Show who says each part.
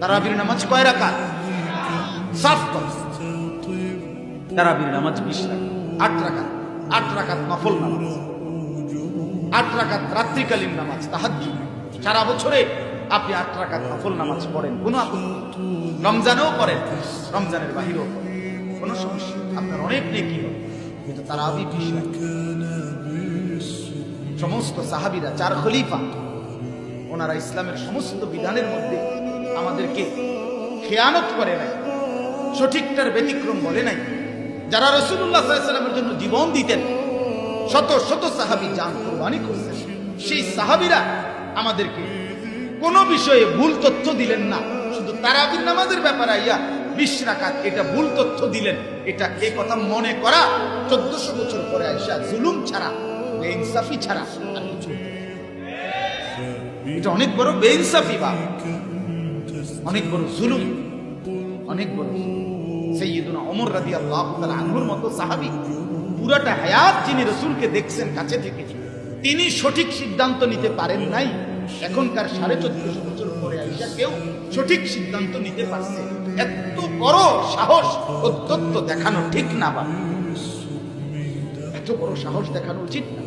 Speaker 1: তারাবির নামাজ কয় রাকাত? সাফ কর। তারাবির নামাজ 20 রাকাত, 8 রাকাত, 8 রাকাত নফল নামাজ, 8 রাকাত রাত্রিকালীন নামাজ তাহাজ্জুদ। সারা বছরে আপনি 8 রাকাত নফল নামাজ পড়েন, কোনো আপত্তি নেই। রমজানেও পড়েন, রমজানের বাহিরেও পড়েন, কোনো সমস্যা, আপনার অনেক নেকি হবে। কিন্তু তারাবি 20 রাকাত। সমস্ত সাহাবীরা, 4 খলিফা, ওনারা ইসলামের সমস্ত বিধানের মধ্যে আমাদেরকে খেয়ানত করে নাই, সঠিকটার ব্যতিক্রম বলে নাই। যারা রাসূলুল্লাহ সাল্লাল্লাহু আলাইহি ওয়াসাল্লামের জন্য জীবন দিতেন, শত শত সাহাবী জান কুরবানি করতেন, সেই সাহাবীরা আমাদেরকে কোন বিষয়ে ভুল তথ্য দিলেন না। শুধু তারাবির নামাজের ব্যাপারে আইয়া 20 রাকাত এটা ভুল তথ্য দিলেন, এটা এই কথা মনে করা 1400 বছর পরে আইসা জুলুম ছাড়া, বেইনসাফি ছাড়া আর কিছু না। এটা অনেক বড় বেইনসাফি, বা অনেক বড় জুলুম, অনেক বড়। সাইয়্যিদুনা ওমর রাদিয়াল্লাহু তাআলা আনহুর মতো সাহাবী পুরাটা হায়াত যিনি রাসূলকে দেখছেন কাছে থেকে, তিনি সঠিক সিদ্ধান্ত নিতে পারেন নাই। এখনকার 1450 বছর পরে আইসা কেউ সঠিক সিদ্ধান্ত নিতে পারছে। এত বড় সাহস ও দত্ত দেখানো ঠিক না, বা এত বড় সাহস দেখানো উচিত না।